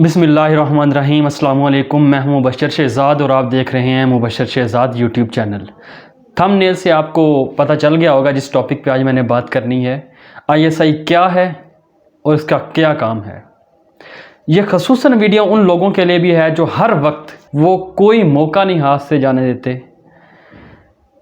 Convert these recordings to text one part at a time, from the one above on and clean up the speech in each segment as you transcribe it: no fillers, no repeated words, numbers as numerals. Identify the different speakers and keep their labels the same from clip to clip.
Speaker 1: बिस्मिल्लाहिर्रहमानिर्रहीम। अस्सलाम वालेकुम। मैं हूं मुबशर शहजाद और आप देख रहे हैं Mubashar Shahzad YouTube channel. Thumbnail से आपको पता चल गया होगा जिस टॉपिक पे आज मैंने बात करनी है, ISI क्या है और इसका क्या काम है। यह ख़ुसूसन वीडियो उन लोगों के लिए भी है जो हर वक्त वो कोई मौका नहीं हाथ से जाने देते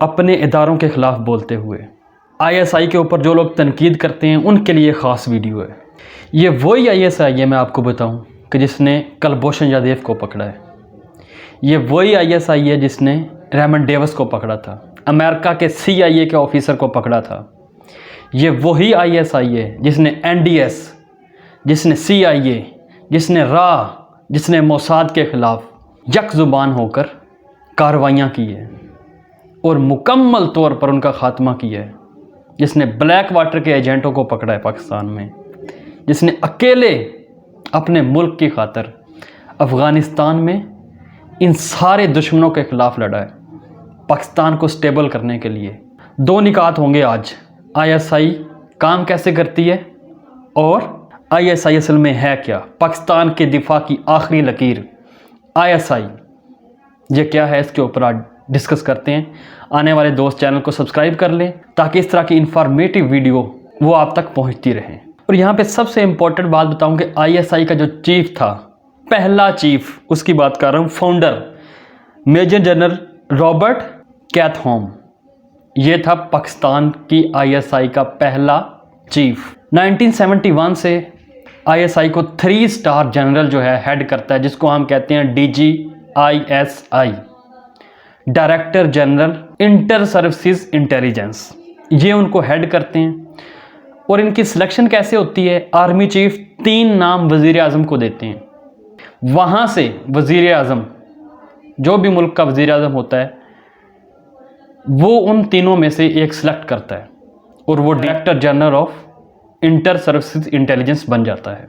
Speaker 1: अपने इदारों के ख़िलाफ़ बोलते हुए। ISI के ऊपर जो लोग तनकीद करते हैं उनके लिए ख़ास वीडियो है। ये वही ISI है, मैं आपको बताऊं, कि जिसने कुलभूषण जाधव को पकड़ा है। ये वही ISI है जिसने रेमन डेविस को पकड़ा था, अमेरिका के CIA के ऑफिसर को पकड़ा था। ये वही ISI है जिसने NDS, जिसने CIA, जिसने जिसने मोसाद के ख़िलाफ़ यक ज़ुबान होकर कार्रवाइयाँ की है और मुकम्मल तौर पर उनका ख़ात्मा किया है। जिसने ब्लैक वाटर के एजेंटों को पकड़ा है पाकिस्तान में, जिसने अकेले अपने मुल्क की खातिर अफ़गानिस्तान में इन सारे दुश्मनों के ख़िलाफ़ लड़ा है, पाकिस्तान को स्टेबल करने के लिए। दो निकात होंगे आज, ISI काम कैसे करती है और ISI असल में है क्या, पाकिस्तान के दिफा की आखिरी लकीर ISI ये क्या है, इसके ऊपर आज डिस्कस करते हैं। आने वाले दोस्त चैनल को सब्सक्राइब कर लें ताकि इस तरह की इंफॉर्मेटिव वीडियो वो आप तक पहुंचती रहें। और यहाँ पे सबसे इम्पोर्टेंट बात बताऊं कि ISI का जो चीफ था, पहला चीफ, उसकी बात कर रहा हूँ, फाउंडर मेजर जनरल रॉबर्ट कैथहोम, ये था पाकिस्तान की ISI का पहला चीफ। 1971 से ISI को 3 स्टार जनरल जो है हेड करता है, जिसको हम कहते हैं DGISI, director general inter services intelligence. ये उनको हेड करते हैं। और इनकी सिलेक्शन कैसे होती है, आर्मी चीफ 3 नाम वज़ीर आज़म को देते हैं। वहाँ से वज़ीर आज़म, जो भी मुल्क का वज़ीर आज़म होता है, वो उन तीनों में से एक सिलेक्ट करता है और वो director general of inter services intelligence बन जाता है।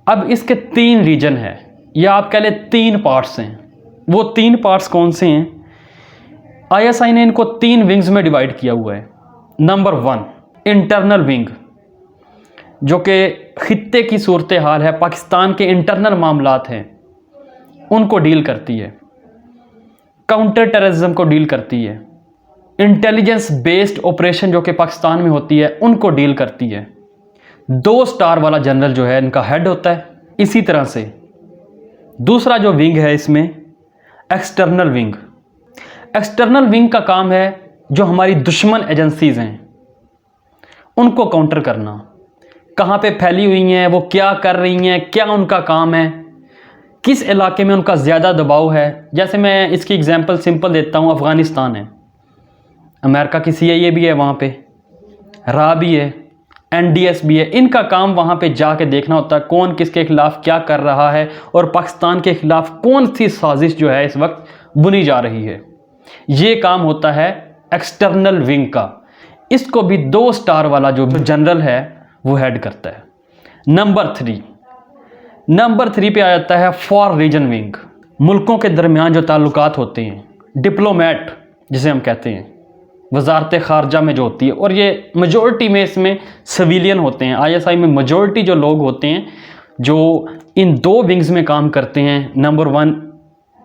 Speaker 1: अब इसके 3 रीजन है, या आप कह लें 3 पार्ट्स हैं। वो 3 पार्ट्स कौन से हैं? ISI ने इनको 3 विंग्स में डिवाइड किया हुआ है। नंबर 1 इंटरनल विंग, जो कि खित्ते की सूरत हाल है, पाकिस्तान के इंटरनल मामलात हैं, उनको डील करती है। काउंटर टेररिज्म को डील करती है। इंटेलिजेंस बेस्ड ऑपरेशन जो कि पाकिस्तान में होती है, उनको डील करती है। 2 स्टार वाला जनरल जो है इनका हेड होता है। इसी तरह से दूसरा जो विंग है इसमें एक्सटर्नल विंग। एक्सटर्नल विंग का काम है जो हमारी दुश्मन एजेंसीज हैं उनको काउंटर करना, कहाँ पे फैली हुई हैं, वो क्या कर रही हैं, क्या उनका काम है, किस इलाके में उनका ज़्यादा दबाव है। जैसे मैं इसकी एग्जांपल सिंपल देता हूँ, अफ़गानिस्तान है, अमेरिका की CIA भी है वहाँ पे, भी है, NDS भी है। इनका काम वहाँ पे जाके देखना होता है कौन किसके ख़िलाफ़ क्या कर रहा है और पाकिस्तान के ख़िलाफ़ कौन सी साजिश जो है इस वक्त बुनी जा रही है। ये काम होता है एक्सटर्नल विंग का। इसको भी 2 स्टार वाला जो जनरल है वो हेड करता है। नंबर 3 पे आ जाता है फॉर रीजन विंग। मुल्कों के दरमियान जो ताल्लुकात होते हैं, डिप्लोमेट जिसे हम कहते हैं, वजारत ख़ारजा में जो होती है, और ये मेजॉरिटी में इसमें सिविलियन होते हैं। ISI में मेजॉरिटी जो लोग होते हैं जो इन 2 विंग्स में काम करते हैं, नंबर 1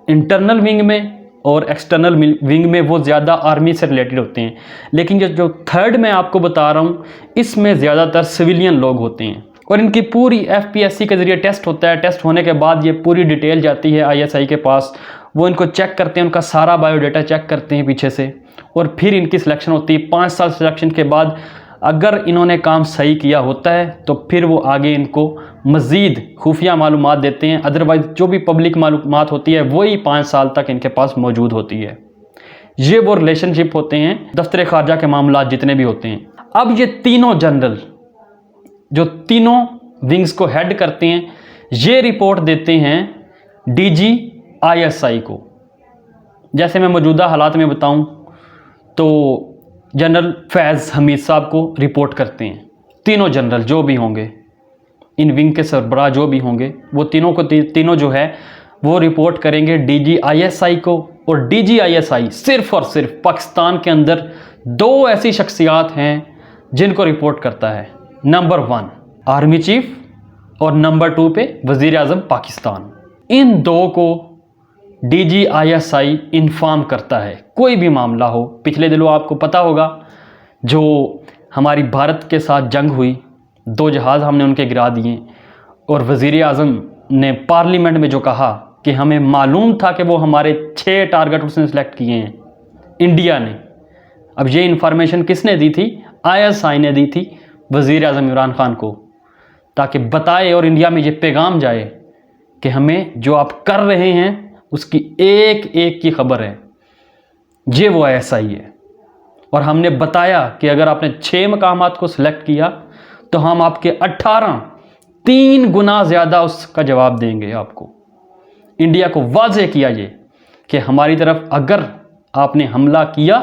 Speaker 1: इंटरनल विंग में और एक्सटर्नल विंग में, वो ज़्यादा आर्मी से रिलेटेड होते हैं। लेकिन जो 3rd मैं आपको बता रहा हूँ, इसमें ज़्यादातर सिविलियन लोग होते हैं और इनकी पूरी FPSC के ज़रिए टेस्ट होता है। टेस्ट होने के बाद ये पूरी डिटेल जाती है ISI के पास, वो इनको चेक करते हैं, उनका सारा बायोडाटा चेक करते हैं पीछे से, और फिर इनकी सिलेक्शन होती है। 5 साल सिलेक्शन के बाद अगर इन्होंने काम सही किया होता है तो फिर वो आगे इनको मज़ीद खुफिया मालूमात देते हैं। अदरवाइज़ जो भी पब्लिक मालूमात होती है वही 5 साल तक इनके पास मौजूद होती है। ये वो रिलेशनशिप होते हैं दफ्तर खारजा के मामलात जितने भी होते हैं। अब ये तीनों जनरल जो तीनों विंग्स को हेड करते हैं, ये रिपोर्ट देते हैं DGISI को। जैसे मैं मौजूदा हालात में बताऊं तो जनरल फैज़ हमीद साहब को रिपोर्ट करते हैं। तीनों जनरल जो भी होंगे, इन विंग के सरबराह जो भी होंगे, वो तीनों जो है वो रिपोर्ट करेंगे DGISI को। और DGISI सिर्फ़ और सिर्फ पाकिस्तान के अंदर 2 ऐसी शख्सियात हैं जिनको रिपोर्ट करता है। नंबर 1 आर्मी चीफ और नंबर 2 पे वज़ीर आज़म पाकिस्तान। इन दो को DG ISI इन्फॉर्म करता है कोई भी मामला हो। पिछले दिनों आपको पता होगा जो हमारी भारत के साथ जंग हुई, 2 जहाज़ हमने उनके गिरा दिए और वज़ीर आज़म ने पार्लियामेंट में जो कहा कि हमें मालूम था कि वो हमारे 6 टारगेट उसने सेलेक्ट किए हैं इंडिया ने। अब ये इन्फॉर्मेशन किसने दी थी? ISI ने दी थी वज़ीर आज़म इमरान खान को, ताकि बताए और इंडिया में ये पैगाम जाए कि हमें जो आप कर रहे हैं उसकी एक एक की खबर है। ये वो ISI है। और हमने बताया कि अगर आपने 6 मकामात को सिलेक्ट किया तो हम आपके 18 3 गुना ज़्यादा उसका जवाब देंगे आपको। इंडिया को वाज़े किया ये कि हमारी तरफ अगर आपने हमला किया,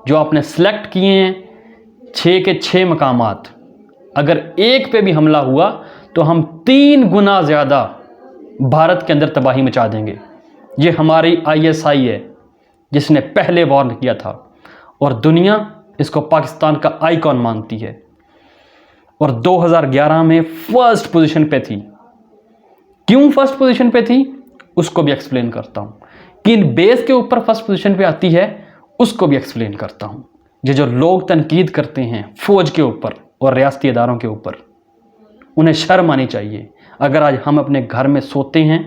Speaker 1: जो आपने सेलेक्ट किए हैं 6 के 6 मकामात, अगर एक पे भी हमला हुआ तो हम 3 गुना ज़्यादा भारत के अंदर तबाही मचा देंगे। ये हमारी ISI है जिसने पहले वार्न किया था और दुनिया इसको पाकिस्तान का आइकॉन मानती है और 2011 में फर्स्ट पोजीशन पे थी। क्यों फर्स्ट पोजीशन पे थी उसको भी एक्सप्लेन करता हूँ। किन बेस के ऊपर फर्स्ट पोजीशन पे आती है उसको भी एक्सप्लेन करता हूँ। ये जो लोग तनकीद करते हैं फ़ौज के ऊपर और रियासती इदारों के ऊपर, उन्हें शर्म आनी चाहिए। अगर आज हम अपने घर में सोते हैं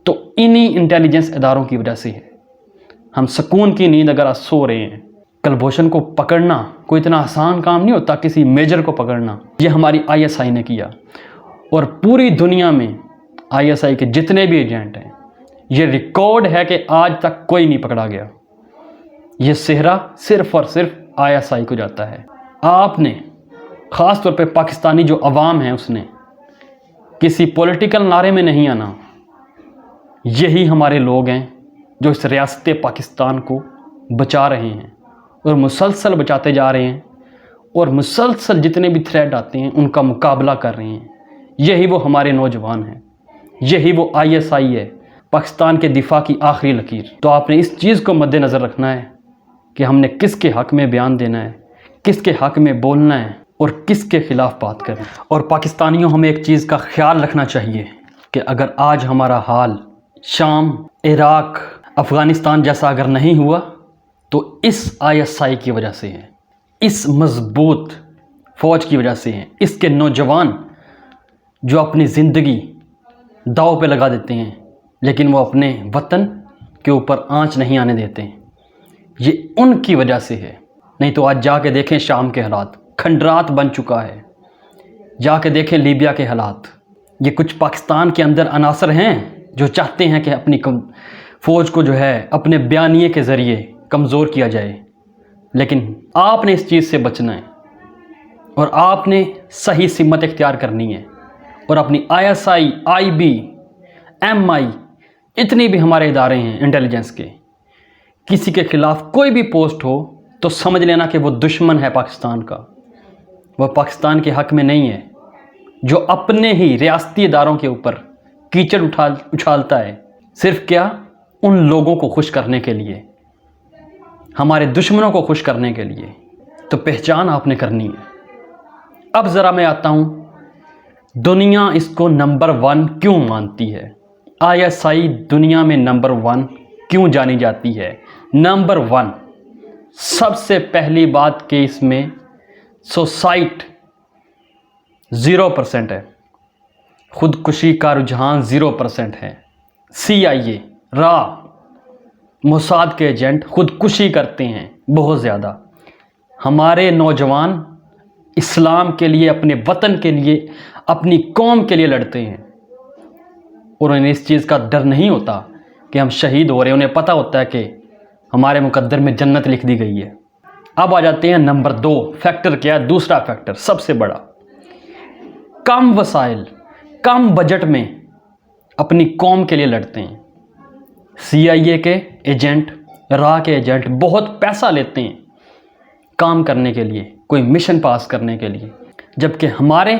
Speaker 1: तो इन्हीं इंटेलिजेंस इदारों की वजह से है। हम सुकून की नींद अगर आज सो रहे हैं। कुलभूषण को पकड़ना कोई इतना आसान काम नहीं होता, किसी मेजर को पकड़ना। ये हमारी ISI ने किया और पूरी दुनिया में ISI के जितने भी एजेंट हैं, ये रिकॉर्ड है कि आज तक कोई नहीं पकड़ा गया। ये सेहरा सिर्फ और सिर्फ ISI को जाता है। आपने ख़ास तौर पे पाकिस्तानी जो अवाम है उसने किसी पॉलिटिकल नारे में नहीं आना। यही हमारे लोग हैं जो इस रियासत पाकिस्तान को बचा रहे हैं और मुसलसल बचाते जा रहे हैं और मुसलसल जितने भी थ्रेट आते हैं उनका मुकाबला कर रहे हैं। यही वो हमारे नौजवान हैं, यही वो ISI है, पाकिस्तान के दिफा की आखिरी लकीर। तो आपने इस चीज़ को मद्देनज़र रखना है कि हमने किसके हक़ में बयान देना है, किसके हक़ में बोलना है और किसके ख़िलाफ़ बात करना है। और पाकिस्तानियों हमें एक चीज़ का ख्याल रखना चाहिए कि अगर आज हमारा हाल शाम, इराक़, अफ़गानिस्तान जैसा अगर नहीं हुआ तो इस ISI की वजह से है, इस मज़बूत फ़ौज की वजह से है। इसके नौजवान जो अपनी ज़िंदगी दाव पे लगा देते हैं लेकिन वो अपने वतन के ऊपर आंच नहीं आने देते हैं, ये उनकी वजह से है। नहीं तो आज जाके देखें शाम के हालात, खंडरात बन चुका है। जाके देखें लीबिया के हालात। ये कुछ पाकिस्तान के अंदर अनासर हैं जो चाहते हैं कि अपनी फ़ौज को जो है अपने बयानिए के ज़रिए कमज़ोर किया जाए, लेकिन आपने इस चीज़ से बचना है और आपने सही सिमत इख्तियार करनी है और अपनी ISI, IB, MI, इतनी भी हमारे इदारे हैं इंटेलिजेंस के, किसी के ख़िलाफ़ कोई भी पोस्ट हो तो समझ लेना कि वो दुश्मन है पाकिस्तान का। वह पाकिस्तान के हक़ में नहीं है, जो अपने ही रियासती इदारों के ऊपर कीचड़ उछालता है सिर्फ़ क्या उन लोगों को खुश करने के लिए, हमारे दुश्मनों को खुश करने के लिए। तो पहचान आपने करनी है। अब ज़रा मैं आता हूँ, दुनिया इसको नंबर 1 क्यों मानती है? ISI दुनिया में नंबर 1 क्यों जानी जाती है? नंबर 1, सबसे पहली बात कि इसमें सुसाइड 0% है, खुदकुशी का रुझान 0% है। CIA, रा, मोसाद के एजेंट खुदकुशी करते हैं बहुत ज़्यादा। हमारे नौजवान इस्लाम के लिए, अपने वतन के लिए, अपनी कौम के लिए लड़ते हैं और उन्हें इस चीज़ का डर नहीं होता कि हम शहीद हो रहे हैं। उन्हें पता होता है कि हमारे मुकद्दर में जन्नत लिख दी गई है। अब आ जाते हैं नंबर 2 फैक्टर। क्या है दूसरा फैक्टर सबसे बड़ा? कम वसाइल, कम बजट में अपनी कौम के लिए लड़ते हैं। CIA के एजेंट, रा के एजेंट बहुत पैसा लेते हैं काम करने के लिए, कोई मिशन पास करने के लिए, जबकि हमारे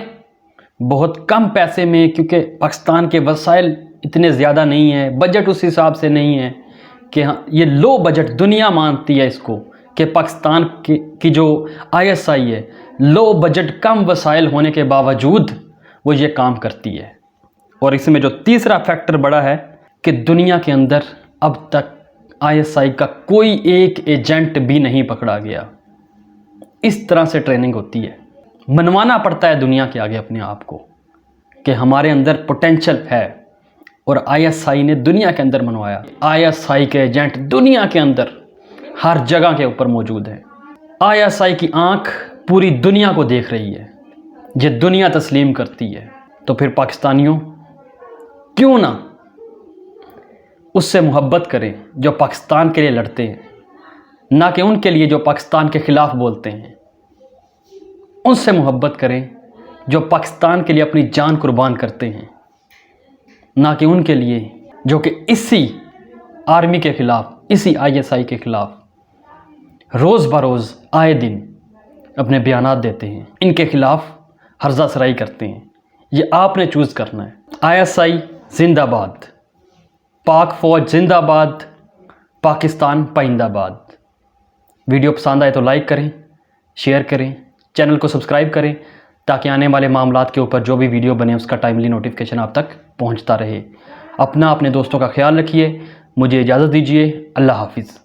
Speaker 1: बहुत कम पैसे में, क्योंकि पाकिस्तान के वसाइल इतने ज़्यादा नहीं है, बजट उस हिसाब से नहीं है कि हाँ, ये लो बजट दुनिया मानती है इसको कि पाकिस्तान की जो ISI है, लो बजट कम वसाइल होने के बावजूद वो ये काम करती है। और इसमें जो तीसरा फैक्टर बड़ा है कि दुनिया के अंदर अब तक ISI का कोई एक एजेंट भी नहीं पकड़ा गया। इस तरह से ट्रेनिंग होती है, मनवाना पड़ता है दुनिया के आगे अपने आप को कि हमारे अंदर पोटेंशियल है, और ISI ने दुनिया के अंदर मनवाया। ISI के एजेंट दुनिया के अंदर हर जगह के ऊपर मौजूद हैं। ISI की आंख पूरी दुनिया को देख रही है, ये दुनिया तस्लीम करती है। तो फिर पाकिस्तानियों, क्यों ना उससे मोहब्बत करें जो पाकिस्तान के लिए लड़ते हैं, ना कि उनके लिए जो पाकिस्तान के ख़िलाफ़ बोलते हैं। उनसे मोहब्बत करें जो पाकिस्तान के लिए अपनी जान कुर्बान करते हैं, ना कि उनके लिए जो कि इसी आर्मी के ख़िलाफ़, इसी ISI के ख़िलाफ़ रोज़ बरोज़ आए दिन अपने बयानात देते हैं, इनके ख़िलाफ़ हर्जा सराई करते हैं। ये आपने चूज़ करना है। ISI जिंदाबाद, पाक फ़ौज जिंदाबाद, पाकिस्तान पाइंदाबाद। वीडियो पसंद आए तो लाइक करें, शेयर करें, चैनल को सब्सक्राइब करें, ताकि आने वाले मामलात के ऊपर जो भी वीडियो बने उसका टाइमली नोटिफिकेशन आप तक पहुंचता रहे। अपने दोस्तों का ख्याल रखिए। मुझे इजाज़त दीजिए। अल्लाह हाफिज़।